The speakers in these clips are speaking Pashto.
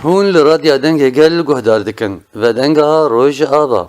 هون لراديا دنگه گل گهدار دکن و دنگه ها روژ آبا.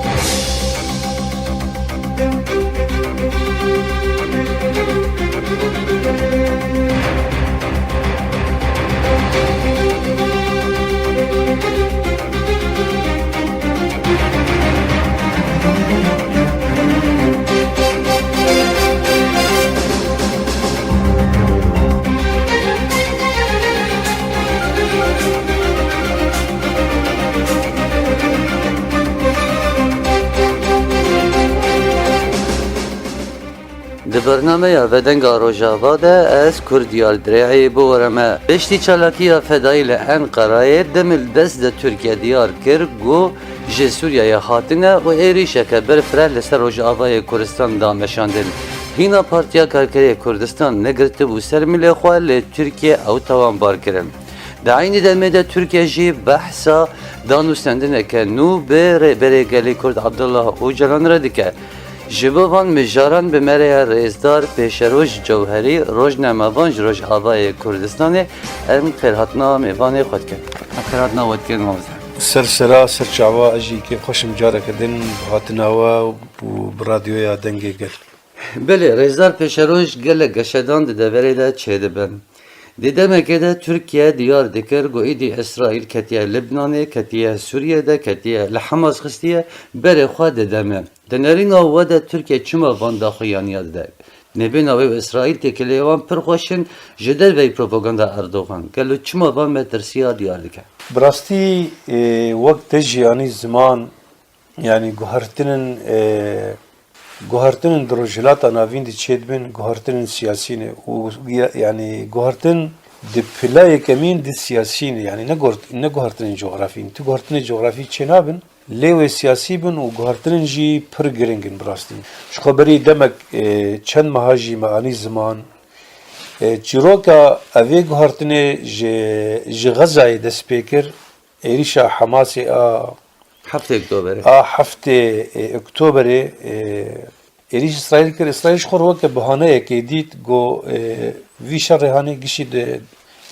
د برنامه ودنگا روژاوا ده از کردیال درعی بورمه بشتی چالاکیا فدایی لانقرای دمل دست ده ترکیه دیار کر گو جه سوریه خاتنه و ایریشه که برفره لسر روژاوای کردستان دامشاندن. هینا پارتیا کارکری کردستان نگرته بو سر ملی خواه لترکیه او توان بار کرن. در عین دمه ده ترکیه جی بحثا دانوستندنه که نو بره گلی کرد عبدالله اوجلان را دکه. جوابان مجاران به مریه رئیسدار پیشروش جوهری روزنامه‌وان روز هوای کردستان ام خیرهاتنا میوان خود کرد. خیرهاتنا ود کرد موضوع. سرسرا سرچاوا اجی که خوشم جاره کردن هاتناوا و برادیویا دنگی گل. بله رئیسدار پیشروش گل گشتان دوره ده چه دبن. دیدم که ده ترکیه دیار دکر گویدی اسرائیل کتیه لبنانه کتیه سوریه ده کتیه لحماس خستیه بره خواه دیدمه. دنرین آوا ده ترکیه چما وان داخویانیاد ده. نبین آوی و اسرائیل تکلیوان پرخوشن جدل وی پروپاگاندا اردوغان. گلو چما وان مترسیا دیار دکر. براستی وقت جیانی زمان یعنی گوهرتنن دروجلات ناوین دی چید بین گوهرتنن سیاسی نه و یعنی گوهرتن دی پلای کمین دی سیاسی نه یعنی نه گوهرتنن جغرافی تو گوهرتنن جغرافی چنابن لیو سیاسی بن و گوهرتنن جی پر گرینگن براستی شو خبری دمک چند مهاجی معانی زمان چیروکا اوی گوهرتنه جی غزای دست پیکر ایریشا حماسی هفته اکتبر. هفته اکتبر ایریش اسرائیل کر اسرائیل خور وقت بهانه که دید گو وی شر هانی گشی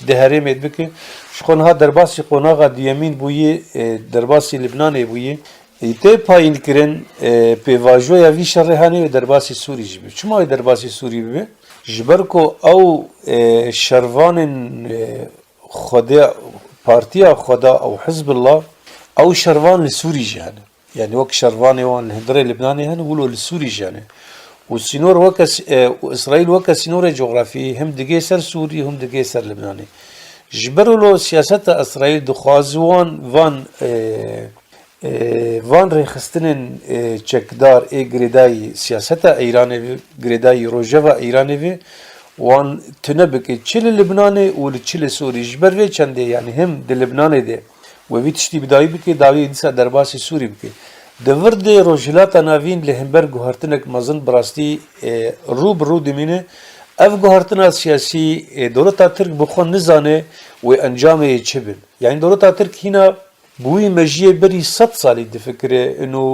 دهره مید بکه شخونها درباسی قناغا دیامین بویه درباسی لبنانی بویه ایته پایین کرن پیواجویا وی شر هانی و درباسی سوری جبه چما درباسی سوری ببه جبر کو او شروان خدا پارتیا خدا او حزب الله او شروان لسوري جانه يعني وك شرواني وان الهندري اللبناني هن ولو لسوري جانه والسينور وكس واسرائيل وكس سينور جغرافي هم دقي سر سوري هم دقي سر لبناني جبروا له سياسة اسرائيل دخوازوان وان ريخستنن چكدار اي غريداي سياسة ايراني غريداي روجوا ايراني وان تنبك تشيل لبناني ولتشيل سوري جبر في چنده يعني هم دي لبناني دي و وی تشتی بدایی بکی داوی دیسا درباسی سوری بکی. دورد روجلات ناوین لهمبر گوهرتنک مزن براستی رو دمینه اف گوهرتنا سیاسی دولتا ترک بخون نزانه و انجامه چه بین. یعنی دولتا ترک هینا بوی مجیه بری 100 سالی دفکره انو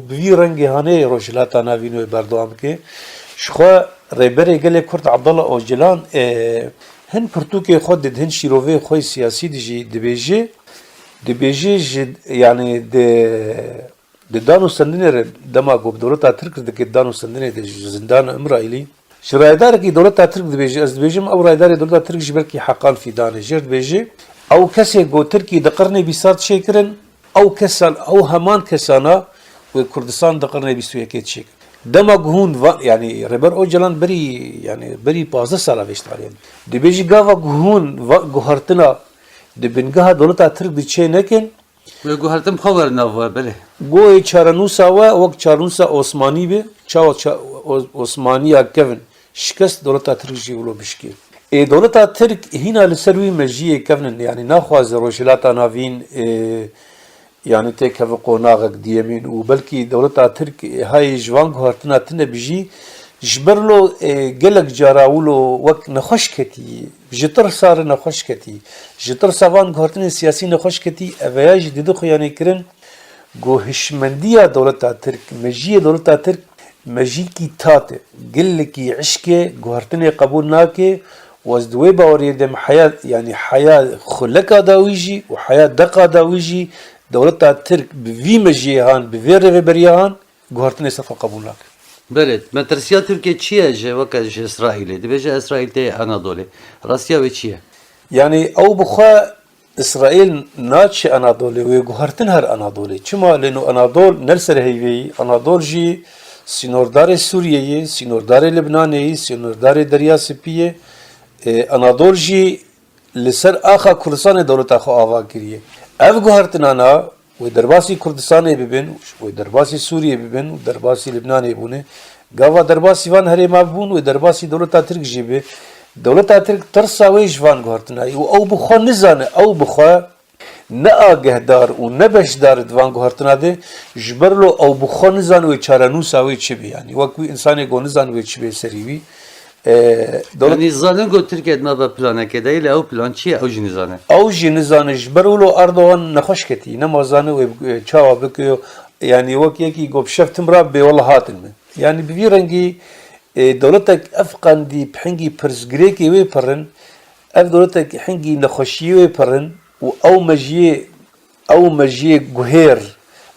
بوی رنگ هانه روجلات ناوین و بردوام که شخوا ریبره گله کرد عبدالله اوجلان هن پرتوک خود هن شیروه خوی سیاسی دبیجه دبیجی یعنی د دانو سندنه دما گوب دولت ترک دکی دانو سندنه د زندان امرایلی شرایدار کی دولت ترک دبیجی از دبیجم او رایدار دولت ترک جبر کی حقان فی دانه جرد بیجی او کسی گو ترکی د قرن 20 شکرن او کسان او همان کسانا و کردستان د قرن 21 شک دما گهون و یعنی ربر او جلان بری 15 سال وشتارین دبیجی گاوا گهون و گوهرتنا دبنگاه دولت ترک دیچه نکن و گوهرتم خبر نوار بله گوی چارنوسا و وقت چارنوسا عثمانی به چاو عثمانی کفن شکست دولت ترک جیولو بشکی دولت ترک هینا لسروی مجیه کفن یعنی نخواز روشلات ناوین یعنی تک و قناغ دیمین و بلکی دولت ترک های جوان گوهرتنا تنه بجی جبرلو گلک جاراولو وقت نخوش کتی جتر سار نخوش کتی جتر سوان گهرتن سیاسی نخوش کتی اویاج دیدو خیانه کرن گو هشمندیا دولت ترک مجی دولت ترک مجی کی تات گل کی عشق گهرتن قبول ناکه واز دوی باوری دم حياة يعني حياة خلقا داويجي وحياة دقا داويجي دولتا ترك بفي مجيهان بفي ريبريهان گوهرتن صفا قبول ناك. بله مترسیا ترکیه چیه جه وکه جه اسرائیل دی بجه اسرائیل ته انادولی راستیا و چیه يعني او بخوا اسرائيل ناتش اناضولي ويغهرتن هر اناضولي چما لانه اناضول نرسر هيوي اناضول جي سينوردار سوريا سينوردار لبنان سينوردار دريا سبيه اناضول جي لسر اخا كردستان دولت اخو آوا كريه اف غهرتن انا ودرباسي كردستان ببن ودرباسي سوريا ببن ودرباسي لبنان بونه غاوا درباسي وان هري مابون ودرباسي دولت ترك جيبه دولت ترک ترسا وی جوان گهرتنایی و او بخوا نزانه او بخوا نه آگهدار و نه بشدار دوان گهرتنا ده جبرلو او بخوا نزانه وی چارنوس آوی چی بی یعنی وقتی انسانی گو نزانه وی چی بی سریوی یعنی زانه گو ترکیه ما با پلانه که دایله او پلان چیه او جی نزانه او جی نزانه جبرلو اردوان نخوش کتی نمازانه وی چاوا بکیو yani وقت یکی گفت شفتم را به والله هاتن من yani بی رنگی دولتك افقن دي بحنجي برزجريكي ويبرن اف دولتك حنجي نخشي ويبرن او مجيه جهير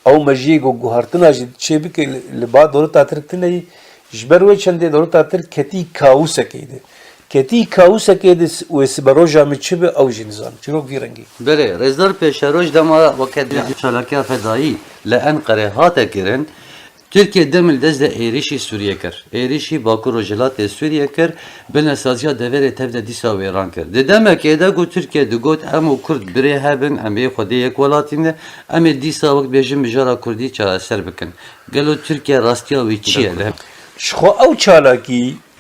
او مجيه جهرتنا شبك اللي بعد دولت اتركتنا جبروي چند دولت اترك كتي كاوسه كيده كتي كاوسه كيده وسبروجا متشبه او جنزان چرو گيرنگي بله رزدار پیشروش دما وقت شبکه فضایی لانقره هاته کرن Türkiye demil dezde eğrişi Suriye kir. Eğrişi Bakur Ojelat Suriye kir. Bine sazya devere tevde disa ve iran kir. De demek eda go Türkiye de got emu Kurd bire hebin emi xwedê yek welatîne em ê dîsa wek bêjin mijara Kurdî çareser bikin. Gelo Türkiye rastiya wî çi ye? Şixwe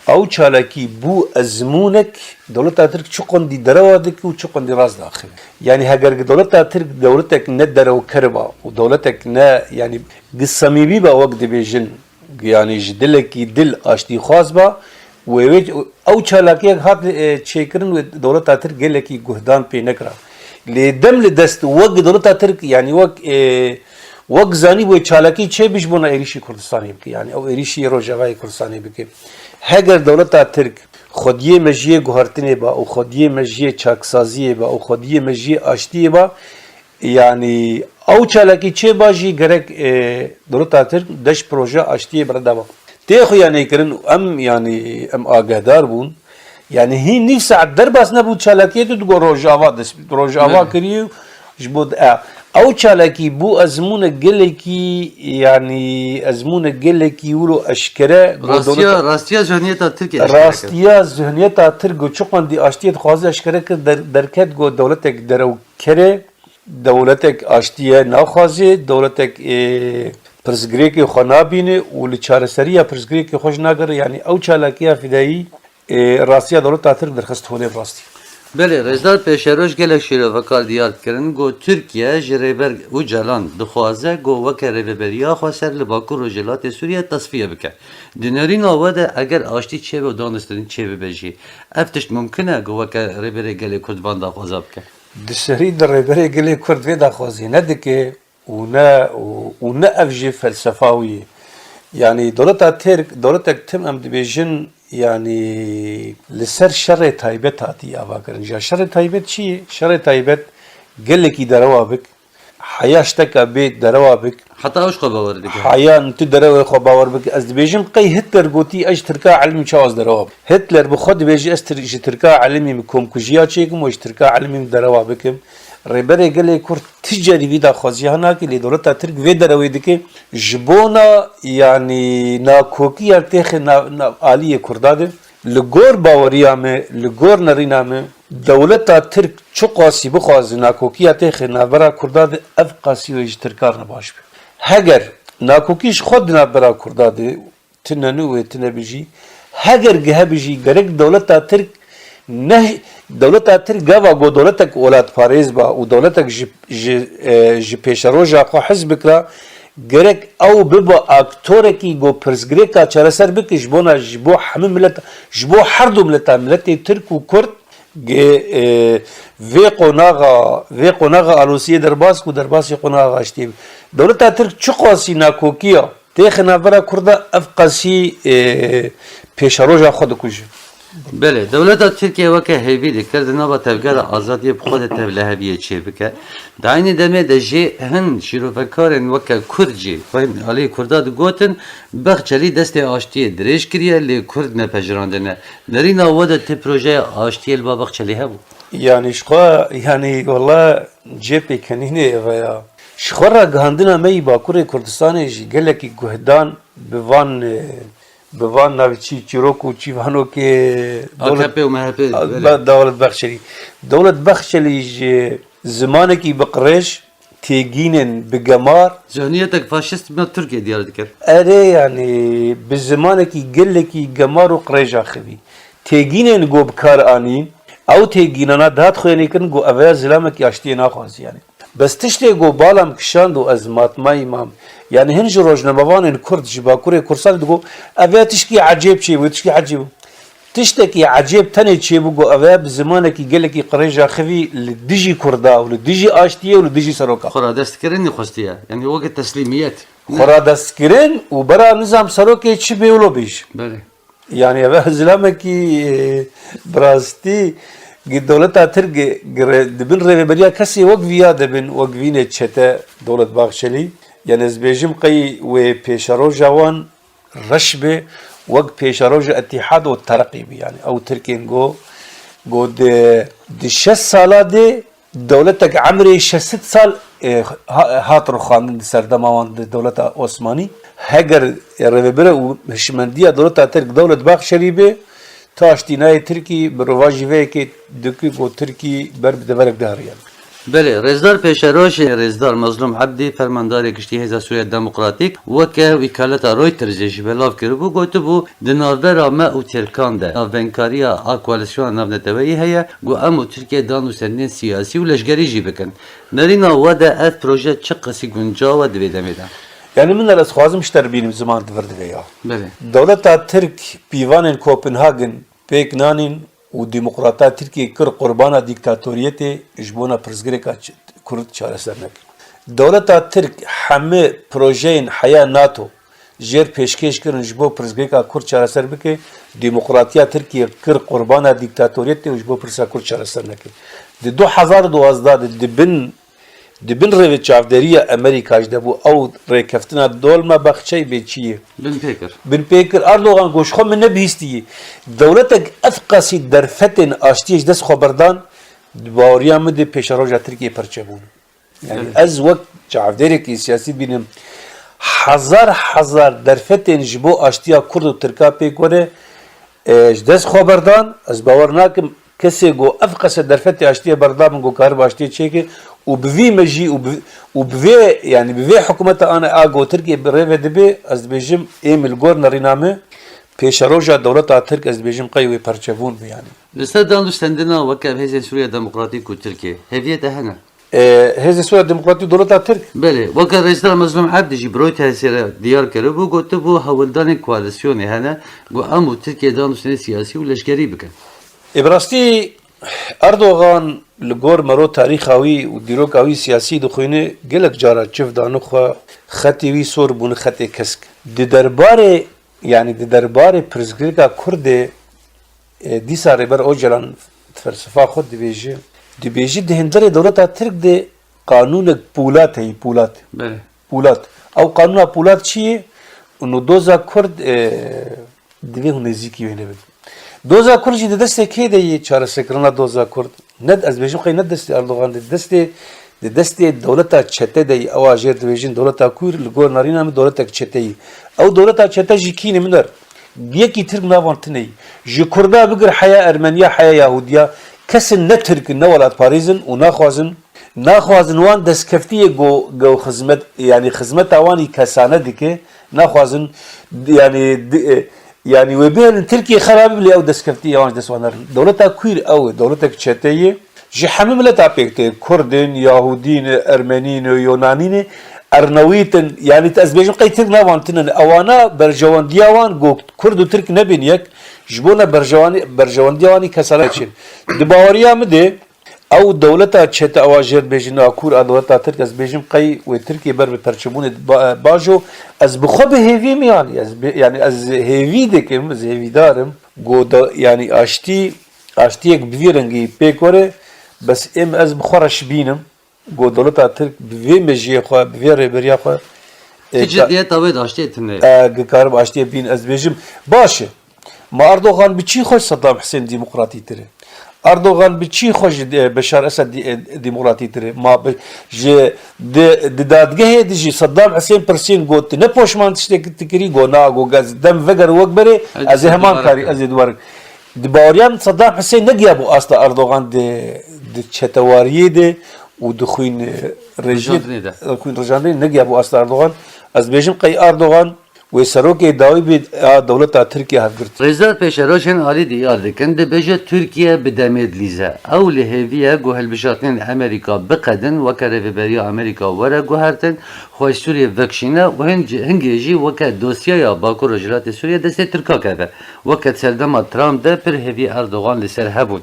ew çalakî bû ezmûnek dewleta Tirk çi qundî derewa dike û çi qundî rast daxile. Yani heger dewleta Tirk dewletek ne derew kiriba û dewletek ne yani gisamîbî ba wek dibêjin yani ji dilekî dil aştî xwaz ba ew çalakiyek hat çêkirin wê dewleta Tirk gelekî guhdan pê nekira. Lê dem li dest wek dewleta Tirk yani wek zanî wê çalakî çê bîj bona êrişî Kurdistanê bike yani ew êrişî Rojavayê Kurdistanê bike. Heger dewleta Tirk xwediyê me jiyê guhertinê ba û xwediyê me jiyê çaksaziyê ba û xwediyê me jiyê aştiyê ba yani ew çalakî çê ba jî gerek dewleta Tirk deş proje aştiyê berdava. Tê xuya nêkirin em agehdar bûn yani hîn nîv saet derbas nebû çalakiyê tu digot rojava kiriye ji bo ew çalakî bû ezmûnek gelekî yani ezmûnek gelekî wilo eşkere Rastiya zihniyeta Türkiye rastiya zihniyeta Tirk got çi qundî aştiyê dixwaze eşkere kir derket got dewletek derewkere dewletek aştiye naxwaze dewletek pirsgirêkê xwe nabîne û li çareseriya pirsgirêkê xwe jî nagere yani ew çalakiya fidayî rastiya dewleta Tirk derxist holê rastî. Bele Rezdar Peşeroş gelek şîrevekar diyar kirin go Türkiye ji rêber û celan dixwaze go weke rêveberiya xwe ser li Bakur Ojelatê Sûriye tasfiye bike. Di nêrîna we de eger aştî çêve û daniştinî çêve be jî ev tişt mumkin e go weke rêberê gelê Kurdivan daxwaza bike. Di serî di rêberê gelê Kurd vê daxwazî nedike û ne ev jî felsefa wî ye. Yani dewleta Tirk dewletek tim em dibêjin yani li ser şerê taybet hatî ava kirin. Ja şerê taybet çi ye? Şerê taybet gelekî derewa bik, heya şteka bê derewa bik. Heta ew xwe bawer dike. Heya tu derewê xwe bawer bik. Ez dibêjim qey Hitler gotî ez ji tirka elmî çawas derewa bik. Hitler bi xwe dibêjî ez ji tirka elmî min komkujiya çêkim û ji tirka elmî min derewa bikim. Rêberê gelê Kurd ticerî vî daxwaziya nakê lê dewleta Tirk vê derewê dike ji bona yani nakokiya têxê aliyê Kurda de li gor baweriya me li gor nerîna me dewleta Tirk çi qasî bixwaze nakokiya têxê navbera Kurda de ev qasî wê ji Tirkar ne baş be. Heger nakokî ji xwe di navbera Kurda de tune nû wê tune bijî heger gihe bijî gerek dewleta Tirk ne dewleta Tirk gava got dewletek welatparêz ba û dewletek ji pêşeroja xwe hez bikira gerek ew bibe aktorekî got pirsgirêka çareser bike ji bona ji bo hemû millet ji bo her du milleta milletê Tirk û Kurd vê qonaxa alosiyê derbas û derbasî qonaxa aştiyê dewleta Tirk çi qasî nakokiya têxê navbera Kurda ev qasî pêşeroja xwe dikuje. بله دولت ترکیه وکه هیوی دکرد نبا تفگر آزادی بخود تبله هویه چه بکه دعینی دمه ده جه هن شیروفکارن وکه کرد جه فهم علی کرداد گوتن بخچلی دست آشتی درش کریه لی کرد نپجراندنه نرینا وده تی پروژه آشتی البا بخچلی هبو يعني شخوا يعني والله جيبي كنينه ويا شخورا گهاندنا مي باكور كردستان جي گلك گهدان بوان ناوچی چیروکو چیوانو که AKP و MHP دولت بخشلی دولت بخشلی زمانه کی بقرش تيجينن بجمار ذهنيتك فاشست من تركيا ديار ذكر اره يعني بزمانه کی گلکی جمار و قريش آخوی تيجينن گو بکار آنین او تيجيننا دهات خوینی کن گو اوه زلامه کی آشتی ناخواست يعني بس تشتي گو بالام کشاند و از ماتمای امام يعني هنج روجنامه‌وان كرد جباكوري كورسان دغو اوه تشكي عجيب شي وتشكي عجيب تشتكي عجيب تاني شي بو اوه بزمانك قالك قريجا خفي لديجي كردا ولديجي اشتيه ولديجي سروكا خورا دستكرني خوستيا يعني وقت تسليميات خورا دستكرين وبرا نظام سروكي تشي بيولو بيش بله يعني اوه زلامكي براستي دولتا ترگ دبن رهبریا کسی وقفیا دبن وقفینه چته دولت باغشلی يعني زبيجم قي وبيشارو جوان رشبه وق بيشارو اتحاد والترقي يعني او تركين جو دي 6 سالا دي دولتك عمري 6 سال هاترو خاندن سردماوان دولت عثماني هجر ربيبره وهشمنديه دولت ترك دولت باغ شريبه تاشتيناي تركي برواجي ويكي دكي جو تركي برب دبرك دار يعني بله رزدار پیشروش رزدار مظلوم عبدی فرماندار کشتی هزا سوریه دموکراتیک وکه وکالت رویترز جی بلاف کرد بو گوت بو دناور ما او ترکان ده ناونکاریا ا کوالسیون ناونتوی هيا گو امو ترکیه دانو سنن سیاسی و لشگری جی بکن نرینا ودا اف پروژه چقسی گنجاوه دویدمیده يعني من الاسخوازم اشتر بينم زمان تفرد ليا بله دولتا ترك بيوانن كوبنهاجن بيك نانين وديمقراطات تركيا كر قربانا ديكتاتوريتي جبونا برزغريكا كرد چارسرنك دولتا ترك همه پروژين حياة ناتو جير پیشکش کرن جبو برزغريكا كرد چارسر بك ديمقراطيا تركيا كر قربانا ديكتاتوريتي جبو برزا كرد چارسرنك دي 2012 دبن روی چافدریه امریکا جده بو او ریکفتنا دولما بخشی بیچیه بن پیکر اردوغان گوشخو من نبیستیه دولتک افقاسی در فتن آشتیش دست خبردان باوریا مده پیشروجا ترکیه پرچبون يعني از وقت چافدری کی سیاسی بینم هزار در فتن جبو آشتیا کرد و ترکا پیکوره دست خبردان از باور ناکم کسی گو افقاس در فتن آشتیا بردام گو کار باشتی چیکه وبفي مجي وبفي يعني بفي حكومة أنا أجو تركيا بريفة دبي أزبيجم إيميل غورنر نامه بيشروجا دولة تركيا أزبيجم قيوي برشفون يعني. لستان لستندنا وكاب هذه سوريا ديمقراطية وتركيا هذه تهنا. هذه سوريا ديمقراطية دولة تركيا. بله وكان رئيس مظلوم عبد جبروت هسيرة ديار كربو قلت بو هولدان كواليسيون هنا قو أمو تركيا دانو سنة سياسي ولاش قريب كان. إبراستي اردوغان لگور مرو تاریخاوی و دیروکاوی سیاسی دخوینه گلک جارا چف دانو خوا خطی وی سور بون خطی کسک دی درباره يعني دی درباره پرزگریکا کرد دی ساره بر او جلان فلسفه خود دی بیجی دی هندره دولتا ترک دی قانون پولات هی پولات او قانون پولات چیه اونو دوزا کرد دیوی هون نزیکی وینه بید دوزا کرد جی دسته که دی چاره سکرنا دوزا کرد ند از بیشتر خیلی ند دسته اردوغان دسته دولتا چته دی او اجر دیویژن دولتا کور لگور نارینا می دولتا چته ای او دولتا چته جیکینه منر یکی ترک نوانتنی جی کردا بگر حیا ارمنیا حیا یهودیا کسی نترک نولات پاریزن و نخوازن وان دستکفتی گو خدمت يعني خدمت اوانی کسانه دیگه نخوازن يعني وبين تركيا خراب اللي او دسكفتي اوان دسوانر دولتا كوير او دولتا كشتيه جي حمم لا تابيكت كردين يهودين ارمنيين يونانيين ارنويتن يعني تازبيجن قيتر نوانتن اوانا برجوان ديوان جو كرد ترك نبين يك جبونا برجوان ديواني كسراتشين دباوريا مدي او دولتا چت اواجر بجنا کور دولتا ترک از بجم قی و ترکیه بر پرچمون باجو از بخوب هیوی میانی از يعني از هیوی دکم از هیوی دارم گو يعني اشتی یک بویرنگی پیکوره بس ام از بخورش بینم گو دولتا ترک بوی مجیه خواه بوی ریبریا خواه تجدیت اوی داشته اتنه گکارم اشتی بین از بیجم باشه ما اردوغان بچی خوش صدام حسین ديمقراطي تره اردوغان بچی خوش بشار اسد ديمقراطي تره ما دادگه دیجی صدام حسین پرسین گوت نه پوشمان تشتکری گو نا گو گز دم وگر وگبره از همان کاری از دوار دباریان صدام حسین نگیا بو اصلا اردوغان د چتواریه ده و دخوین رژیم نگیا بو اصلا اردوغان از بیجم قی اردوغان و سروک داوی به دولت ترکیه هفگرد. رضا پیشروشن علی دیار دکن ده بجه ترکیه بدمید لیزه. او لحویه گوهل بشارتن امریکا بقدن و کرفبری امریکا وره گوهرتن خواه سوریه وکشینه و هنگیجی وکه دوسیه یا باکو رجلات سوریه دست ترکا که وکه سردما ترامپ ده پر هوی اردوغان لسر هبون.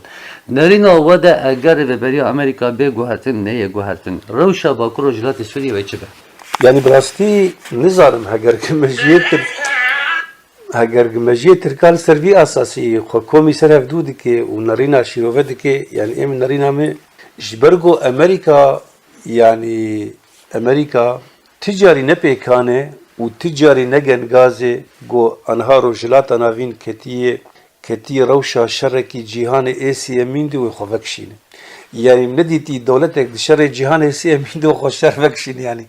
نرین آوا ده اگر رفبری امریکا به گوهرتن نه گوهرتن. روشا باکو رجلات سوریه وی چه به؟ Yani براستی نزارم هگر گمجیه ترکال سروی اساسی خو کومی سر هفدو دکه و نرینا شیروه دکه yani ام نرینا می جبرگو امریکا ticari ne pekane u ticari ne gengaze go anha rojilata navin ketiye rawşa şerreki cihan esi emindi ve xovekşine yani ne diti devletek dışarı cihan esi emindi ve xoşer vekşine yani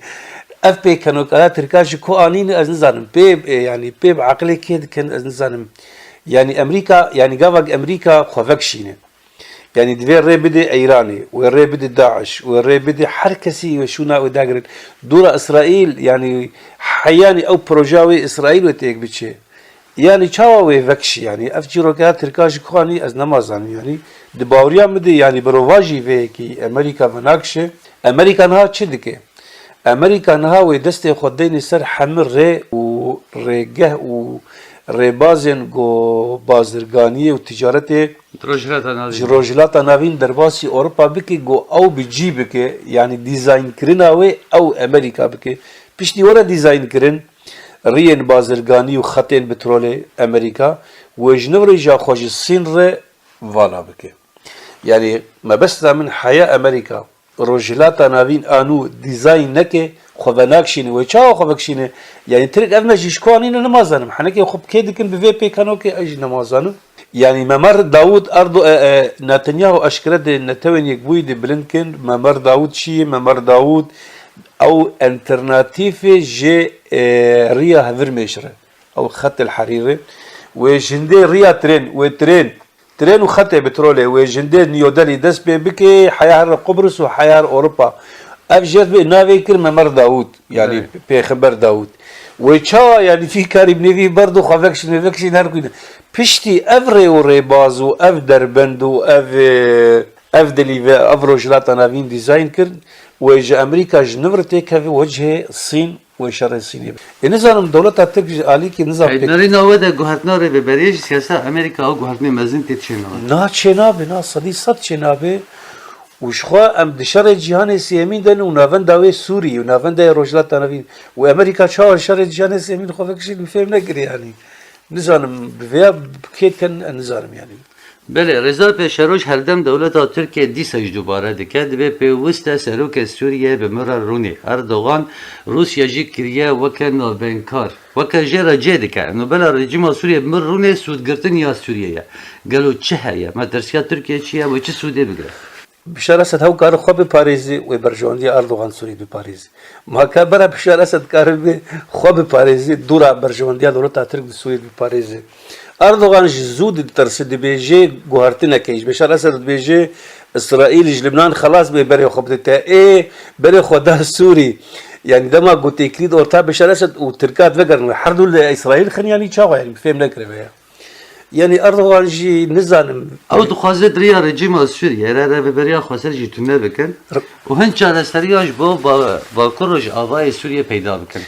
اف بي كانوا كلا تركاش كو انين از نزانم بيب يعني بيب عقلي كيد كان از نزانم يعني امريكا يعني قافق امريكا خوفكشينه يعني دفير ري بدي ايراني وري بدي داعش وري بدي حركسي وشونا وداغرن دور اسرائيل يعني حياني او بروجاوي اسرائيل وتيك بتشي يعني تشاوي فكشي يعني اف جيرو كلا تركاش كو اني از نمازان يعني دباوريا مدي يعني برواجي في امريكا مناقشه امريكا نها تشدكه امریکا نهاوی دست خودین سر حمر ری و ریگه و ریبازن گو بازرگانی و تجارت روجلات نوین درباسی اروپا بکی گو او بجی بکی یعنی دیزاین کرنا و او امریکا بکی پیشتی ورا دیزاین کرن رین بازرگانی و خطین پترول امریکا و جنور جا خوش الصين ری والا بکی یعنی ما بس من حياة امریکا روجلاتا ناوین آنو دیزاین نکه خواناکشینه و چه خواناکشینه یعنی ترک اول جیشکوانی نمازانم حنکه خوب کی دکن به وی پیکانو که اج نمازانم یعنی ممر داوود اردو نتانیاهو اشکرد نتوین یک بوید بلنکن ممر داوود چیه ممر داوود او انترناتیف جه ریا هفر میشره او خط الحريري وجندي ريا ترين وخط بترولي وجندي نيودلي دس بكي حيار قبرص وحيار اوروبا افجد بنافي كلمه مر داوود يعني بيخبر داوود وچا يعني في كاري بنفي برضو خفكشن هر كده بشتي افري وريبازو اف دربندو اف دليفا افروجلات نافين ديزاين كرد وجه امريكا جنورتي كافي وجه الصين وشر الصين نظام دولة تك علي كي نظام نرينا ودا جهتنا ري ببريج سياسة امريكا او جهتنا مازن تتشينا نا تشينابه نا صدي صد تشينابه وشخوا ام دشر الجهان السيمين دن ونافن داوي سوري ونافن داوي روجلات نافين وامريكا شاور شر الجهان السيمين خوفكش بفهم نقري يعني نظام بفيا بكيت كان نظام يعني بله رضا پیشروش هر دم دولت ترکیه دیسش دوباره دکد به پیوست سروک سوریه به مرر رونی اردوغان روسیا جی کریه وکه نوبنکار وکه جرا جدیکه انو بله رژیم سوریه بمر رونی سود گرتن یا سوریه گلو چه هیا ما درسیا ترکیه چیه و چه سودی بگیره بشار اسد هاو کار خوب پاریزی و برجوندی اردوغان سوری به پاریز ما کبره بشار اسد کار به خوب پاریزی دورا برجوندی دولت ترک سوری به پاریز اردوغان زود ترسد بیجه گوهرتنه کیش بشار اسد بیجه اسرائیل لبنان خلاص به بره خبدته بره خدا سوری يعني دما قلت اكيد اورتا بشار اسد وتركات فقر حرد اسرائيل خنياني تشاو يعني فهم نكره يعني اردوغان جي نزان او دخوازه دريا رژیم سوریه را ببریا خسر جی تونه بکن و هن چاره سریاش با کروج آوای سوریه پیدا بکن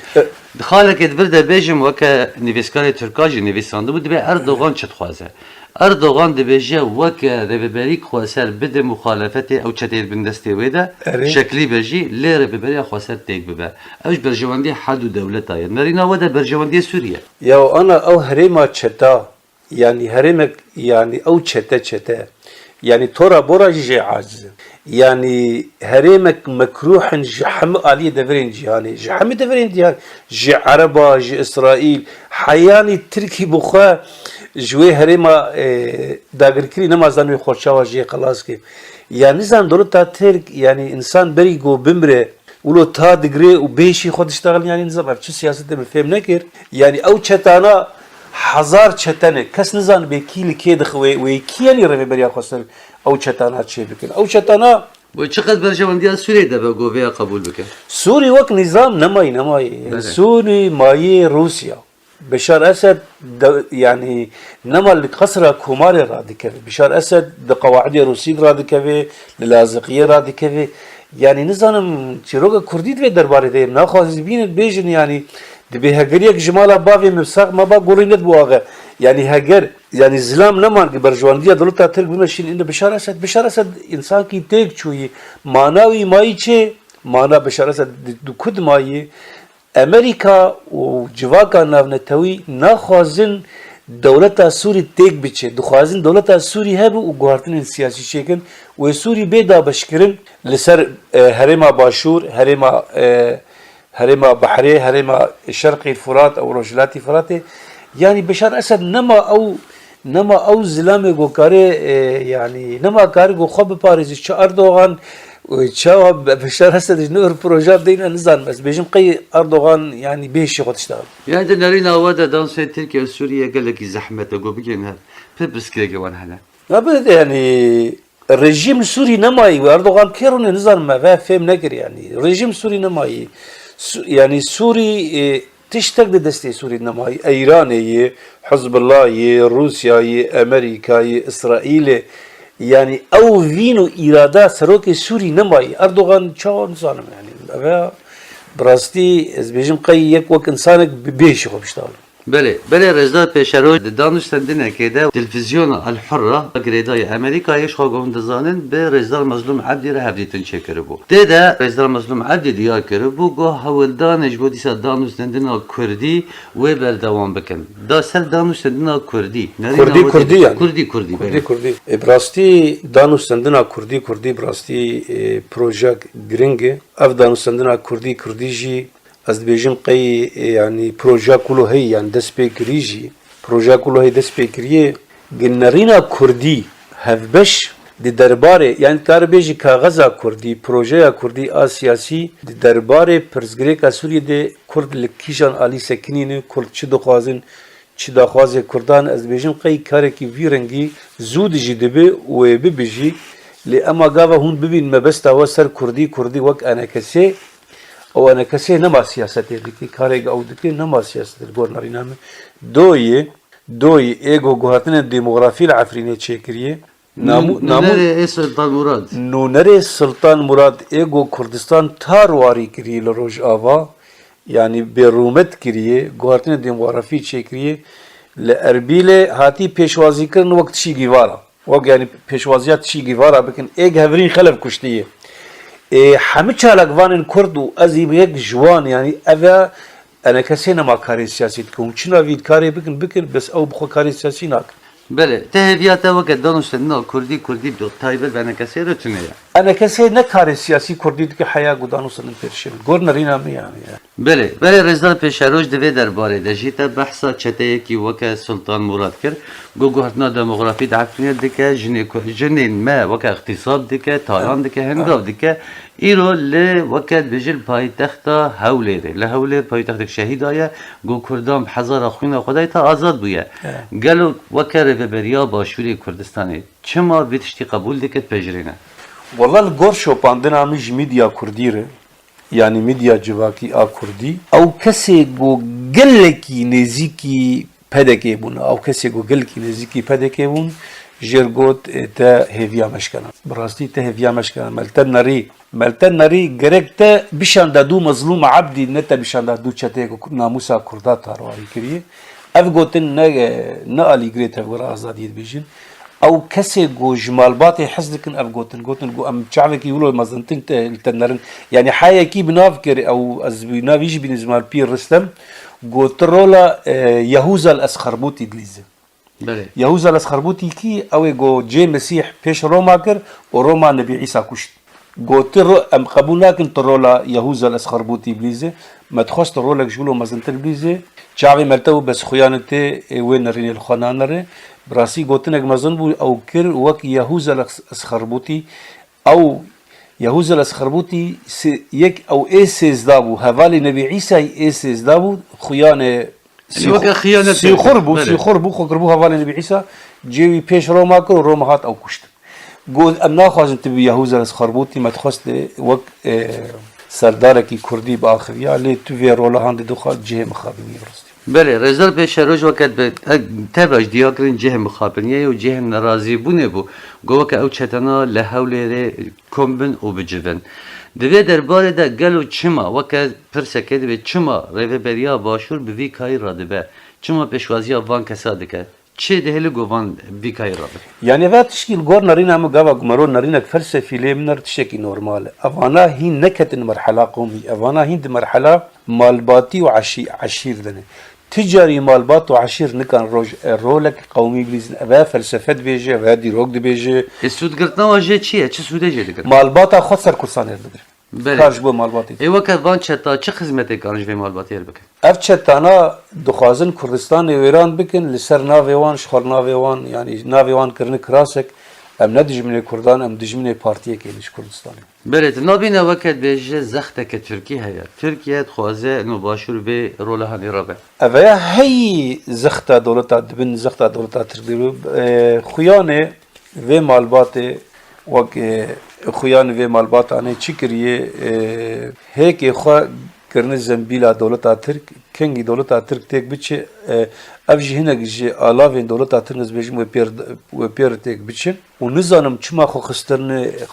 دخاله که برده بیجم وکه نویسکار ترکاجی نویسانده بود به اردوغان چه خوازه اردوغان دبیجه وکه رببری خواسر بده مخالفت او چتیر بندستی ویده شکلی بجی لی رببری خواسر تیک ببه اوش برجواندی حد و دولت آید نرینا وده برجواندی سوریه یا انا او هریما چتا يعني هرمك يعني او تشتا يعني تورا بورا جي عاجز يعني هرمك مكروح جحم علي دفرين جهاني جحم دفرين جهاني جي عربا جي اسرائيل حياني تركي بخوا جوي هرما داگر كري نمازان وي خوشاوا جي خلاص كي يعني نظام دولتا ترك يعني انسان بريغو بمره ولو تا دغري وبيشي خود اشتغل يعني نظام افش سياسه بالفهم نكر يعني او تشتانا هزار چتنه کس نزان به کیل کی دخوی و کیانی رو بریا خواستن او چتانا چه بکن او چتانا و چقدر برجواندی سوریه ده به گویا قبول بکن سوری وقت نظام نمای سوری مایه روسیا بشار اسد يعني نما اللي قصر كوماري رادكه بشار اسد قواعد روسي رادكه للازقيه رادكه يعني نظام تشيروغا كرديد في درباري ده ناخذ بين بيجن يعني دبي هجريك جمالا بافي مساق ما با قرينت بواغا يعني هجر يعني زلام نمان برجواندية دولتا ترك بمشين إنه بشار اسد انسان کی تيك چوي ماناوي ماي چه مانا بشار اسد دو كد ماي امريكا و جواكا نافنتوي ناخوازن دولتا سوري تيك بچه دخوازن دولتا سوري هبو و گوارتن سياسي شكن و سوري بيدا بشكرن لسر هرما باشور هرما بحري هرما شرقي الفرات او رجلاتي فراتي يعني بشار اسد نما او زلامه گوكاري يعني نما كاري گو خب باريزي چه اردوغان وشاو بشار اسد نور بروجات دينا نزان بس بيجم قي اردوغان يعني بيش ياخد اشتغل يعني ده نارينا ودا دانس تركيا وسوريا قال لك زحمه جو بيجن بس كده وان هلا ابدا يعني الرجيم السوري نماي واردوغان كيرون نزان ما فهم نكر يعني الرجيم السوري نماي يعني سوري تشتغل دستي سوري نماي ايراني حزب الله روسيا امريكا اسرائيل يعني او فينو اراده سروك سوري نماي اردوغان چاو نزانم يعني ابا براستي از بيجم قي يك وك انسانك بيش خو بيشتغل بله رضا پیشرو دانشتندنه که ده تلویزیون الحره گریدای امریکا یش خواهم دزانن به رضا مظلوم عبدی را هفدیتون چه کرده بود ده رضا مظلوم عبدی دیار کرده بود گاه هول دانش بودی سر دانشتندنه کردی و بردوام بکن دا سر دانشتندنه کردی كردي يعني كردي براستی دانشتندنه كردي براستی پروژه گرینگه اف دانشتندنه كردي جي از بیجن قی يعني پروژه كله هي يعني دست بكريجي پروژه كله هي دست بكريه جنرينا كردي هفبش دي درباره يعني كار بيجي كاغزا كردي پروژه كردي آسياسي دي درباره پرزگريكا سوريا دي كرد لكيشان آلي سكنين كرد چه دخوازن چه دخواز كردان از بیجن قی كاره كي ويرنگي زود جي دبه و ببجي لأما قاوة هون ببين ما بس تاوى سر كردي وك انا كسي او انا کسی نما سیاست دیگه کاری او دیگه نما سیاست گورنری نامه دوی ایگو گوهاتن دموغرافی العفرینه چکریه نونر سلطان مراد ایگو کردستان تارواری کریه لروج آوا يعني برومت کریه گوهاتن دموغرافی چکریه لاربیل هاتی پیشوازی کرن وقت شی گیوارا وقت يعني پیشوازیات شی گیوارا بکن ایگ هفرین خلف کشتیه همه چالکوان کرد و از یک جوان يعني اوا انا کسی نما کاری سیاسی کن چنا وید کاری بکن بس او بخو کاری سیاسی ناک بله تهویات وقت دانشتندنه کردی دو تایبل و انا کسی رو چونه انا کسی نکاری سیاسی کردی که حیا دانشتندن پرشیم گورنری نامی يعني بله رضا پیشروش دوی درباره دجیتا بحثا چته کی وک سلطان مراد کرد گوهرتنا دموغرافی دعفنیت دکه جنین ما وک اقتصاد دکه تایان دکه هنگاو دکه ایرو ل وکت بجل پایتخت هولره لهولر پایتخت شهید آیا گو کردام هزار خوین خدای تا آزاد بویه گلو وکر و بریا باشوری کردستانی چما بیتشتی قبول دکت پجرینه والله الگور شوپاندن آمیج میدیا کردیره يعني ميديا جواكي كردي او كسي جو قلكي نزيكي بدكي بون او كسي جو قلكي نزيكي بدكي بون جرغوت تا هيفيا مشكلة براستي تا هيفيا مشكلة ملتن ناري غرقتا بشان دادو مظلوم عبدي نتا بشان دادو چته ناموسا كردا تارواري كريه اف گوتن نالي غريت ورا ازاديت بيجن او كسي جو جمالبات حزلكن اف گوتن جو ام شعبك يقولوا مازنتن تنرن يعني حاجه كي بنافكر او از بنافيج بنزمال بير رستم جو ترولا يهوذا الاسخربوط ادليزه بله يهوذا الاسخربوطي كي او جو جي مسيح بيش روما كر وروما نبي عيسى كشت جو تر ام قبولناكن ترولا يهوذا الاسخربوطي بليزه ما تخص ترولك جولو مازنتل بليزه چاوي ملتو بس خيانته وين رين الخنانره براسي گوتنك مازن بو او كر وك يهوذا الاسخربوطي او يهوذا الاسخربوطي يك او اسيز دابو هوالي نبي عيسى اسيز دابو خيانه سيخربو خربو هوالي نبي عيسى جيوي بيش روما كر روما هات او كشت قول امنا خازن تبي يهوذا الاسخربوطي ما تخص وك سرداركي كردي باخر يا لي توفي رولا هاند دخل جهه مخابنيه برستي بله رزال پیش روز وقت به تبرج دیاکرین جه مخابنیه و جه ناراضی بونه بو گوه که او چتنا لحوله کمبن و بجون دوی درباره ده گلو چما وقت پرسکه دوی چما روی بریا باشور به وی کاری راده به چما پیشوازی وان کساده که چه دهلی گوان وی کاری راده يعني ذات تشكيل غور نارينا مقابا قمرون نارينا فلسفي ليمنر تشكي نورمال افانا هي نكت مرحله قومي افانا هند مرحله مالباتي وعشير دنه تجاري مالبات وعشير نكان رولك قومي بليز افا فلسفه بيجي افا ديروك بيجي سود گرتنا واجه چیه چه سوده جه دگر مالباتا خود سر كرسان يردر بله خارج بو مالباتي ای وقت وان چتا چه خدمتی کانش به مالباتی بکن اف چتانا دخوازن كردستان ويران بكن لسر ناويوان شخور ناويوان يعني ناويوان كرن كراسك ام ندج من كردان ام دج من بارتيه كيلش كردستان بله نبینه وقت بیشه زخته که ترکیه هیا ترکیه خوازه نو باشور به روله هنی رابه اوه هی زختا دولتا دبن زختا دولتا تردیرو خویانه و مالبات وک خویانه و مالبات آنه چی کریه هیک خوا کرن زنبیلا دولتا ترک کنگی دولتا ترک تک بچه اف جهنگ جه آلاوین دولتا ترک نزبیجم و پیر تک بچه و نزانم چما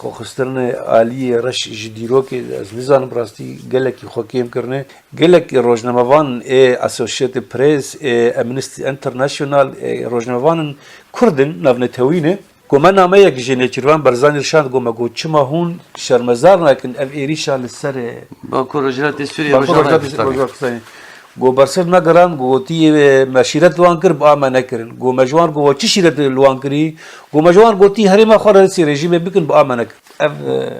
خوخسترن عالی رش جدیرو که از نزانم راستی گلکی خوکیم کرنه گلکی روزنامه‌وان اسوسییتد پرس امنستی انترنشنال روزنامه‌وان کردن ناونتوینه گوما نامه یک جنه چروان برزان ارشاد گوما گو چما هون شرمزار نکن اف ایریشا لسر باکو رجالت سوریه روزنامه گو برسر نگران گو تی مشیرت لوان کر با ما نکرن گو مجوان گو چی شیرت لوان کری گو مجوان گو تی هری ما خور سی رژیم بکن با ما نکر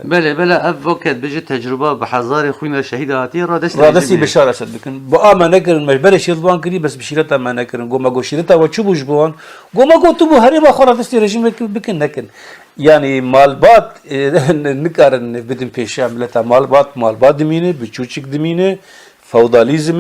بله اف وقت بجه تجربه بحضار خوینا شهید هاتی رادستی بشار اسد بکن با ما نکرن مجبر شیر لوان کری بس بشیرت ما نکرن گو ما گو شیرت و چوبوش بوان گو ما گو تو بو هری ما خور سی رژیم بکن نکن yani malbat nikarin بدن پیش عملتا malbat دمینه بچوچک دمینه فودالیزم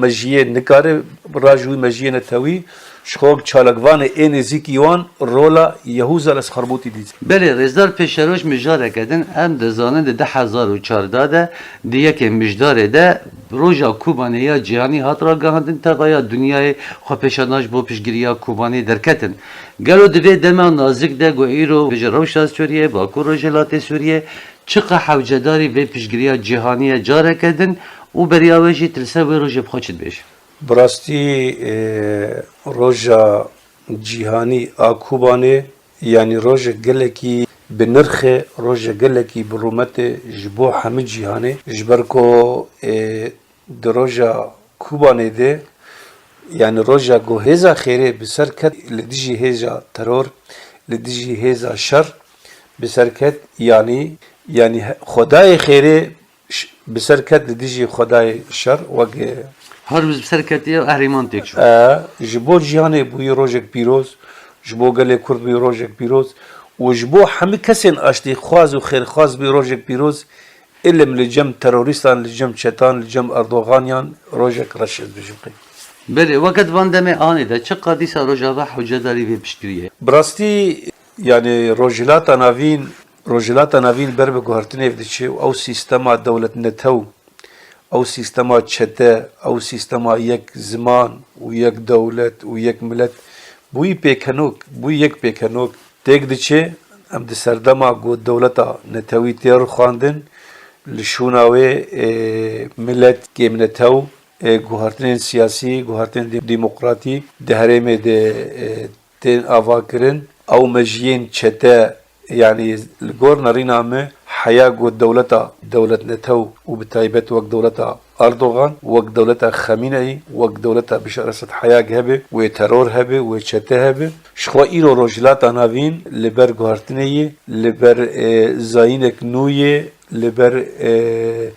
مجیه نکاره راجوی مجیه نتوی شخوک چالکوان این زیکیوان رولا یهوذا الاسخربوطی دید. بله رزدار پیشروش مجدار کردن ام دزانند 10,014 ده دیگه که مجدار ده روژا کوبانی یا جهانی هات را گهاندن تقایا دنیای خو پیشاناش بو پیشگیریا کوبانی درکتن. گلو دوی دما نازک ده گو ایرو بجه روشا سوریه باکو روژلات سوریه چقه حوجداری و پیشگیریا جهانی جاره کردن او بریاوشی تلسه و روژه بخوچید بیش. براستی روژا جهانی آکوبانه یعنی روژا گلکی بنرخ روژا گلکی برومت جبو همه جهانه جبرکو در روژا کوبانه ده یعنی روژا گو هزا خیره بسرکت لدیجی هزا ترور لدیجی هزا شر بسرکت یعنی خدای خیره بسرکت لدیجی خدای شر وگه هر روز بسرکتی و اهریمان تک شد. جبو جهانی بوی روزک پیروز، جبو گله کرد بوی روزک پیروز، و جبو همه کسین اشتی خواز و خیر خواز بوی روزک پیروز، علم لجم تروریستان، لجم چتان، لجم اردوغانیان روزک رشد بجمعی. بله وقت واندمه آنی ده چه قدیس روزا و حجداری و پشتریه. براستی یعنی روزلات نوین بر به گهرتنه افدیچه و او سیستم دولت نتو او سیستما چته او سیستما یک زمان و یک دولت و یک ملت بوی یک پیکنوک تک دچه ام د سردما گو دولتا نتوی تیر خواندن لشوناوی ملت کم نتو گوهرتن سیاسی گوهرتن دموکراتی دهرم ده تن آوا کرن او مجین چته يعني الجور نرينا حياة دولة نتو وبتايبت وقت دولة أردوغان وقت دولة خامنئي وقت دولة بشار أسد حياة هبه وترور هبه وشته هبه شخوا إيرو روجلات ناوین لبر گهارتنیه لبر زاینک نویه لبر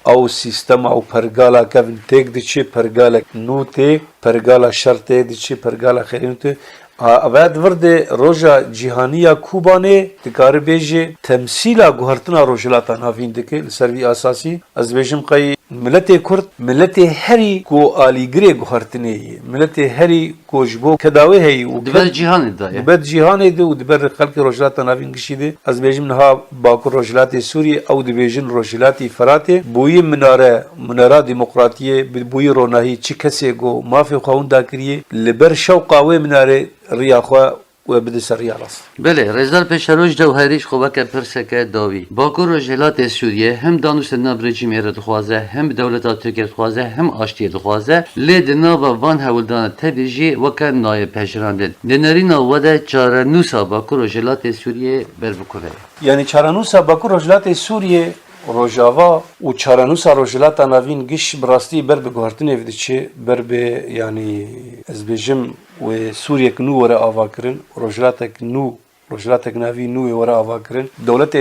او سیستم او پرگالا کفن تک دیچه پرگالا نو تک پرگالا شر تک دیچه پرگالا خیرین تک اوید ورد روژا جهانیه کوبانه دکار بیجه تمثیلا گوهرتنا روژلاتا ناوین دکه لسروی اساسی از بیجم قی ملت کرد ملت هری کو آلیگری گوهرتنیه ملت هری کو جبو کداوی هی و دبر جهان دایه دبر جهان ده و دبر خلق روژلاتا ناوین گشیده از بیجم نها باکو روژلات سوریه او دبیجن روژلاتی فراته بوی مناره دموکراتیه بوی روناهی چی کسی گو مافی خواهون داکریه لبر شوقاوی مناره رياخوا وبدي سريع راس بله رزال پیشروش جوهریش خوبک پرسکه داوی باکو رجلات سوریه هم دانش ناب رژیم ایراد خوازه هم دولت ترکیه خوازه هم آشتی خوازه لید ناب وان هولدان تبیجی وکن نای پیشرانده دنرینا وده چارنوسا باکو رجلات سوریه بر بکره يعني چارنوسا باکو رجلات سوریه روجاوا و چارنوسا روجلات ناوین گش براستی بر بگوهرتن افدیچه بر به يعني از بجم و سوریه کنو ورا آوا کرن روجلاتک ناوی نو ورا آوا کرن دولت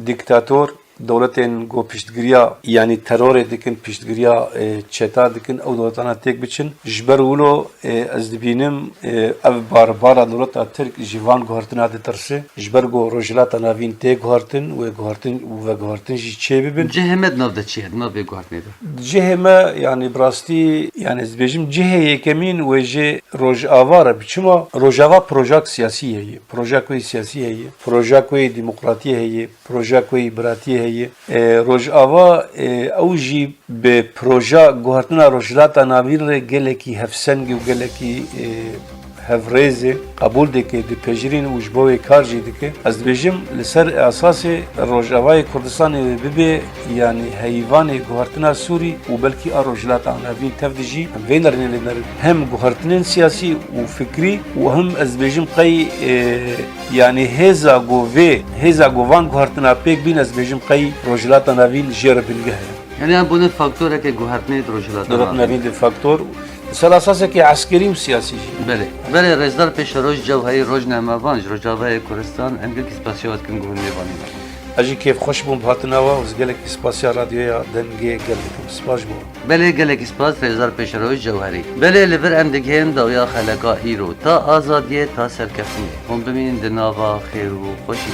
دیکتاتور دولتین گو پشتگیریا یعنی ترور دکن پشتگیریا چتا دکن او دولتانا تک بچن جبر ولو از دبینم او بار دولت ترک جوان گوهرتن ده ترسه جبر گو روجلات ناوین تک گوهرتن جی چه ببین جهمت ناو ده چیه ناو به گوهرتنی ده جهما يعني براستي يعني زبيجم جهه يكمين وجه روج آوارة بچما روجاوا پروژاک سیاسی هي پروژاکوی سیاسی هي پروژاکوی دموکراتی هي پروژاکوی براتی هي روج آوا اوجي به پروژا گوهرتنا روجلاتا ناویر گلکی هفسنگی و گلکی هفريزي قبول دكي دي بيجرين وجبوي كارجي دكي از بيجم لسر اساس روجاواي كردستان بيبي يعني هيواني غوهرتنا سوري وبلكي اروجلات عناوين تفدجي فينرن لنر هم غوهرتنين سياسي وفكري وهم از بيجم قي يعني هيزا غوفان غوهرتنا بيك بين از بيجم قي روجلات عناوين جير بالجهه يعني بونه فاكتوره که گوهرتنی روجلات عناوين دي فاكتور مثل اساسه که عسکری و سیاسی بله رزدار پیشروش جوهری روزنامه‌وان روجاوای کردستان انگل کسپاسیات کن گونه بانی اجي كيف خوش بوم بهاتناوا وزگلك سپاسیا رادیویا دنگه گلکم سپاس بو بله گلک سپاس رزدار پیشروش جوهری بله لور ام دگهم داویا خلقا ایرو تا آزادیه تا سرکفنی هم ببینید ناوا خیر و خوشی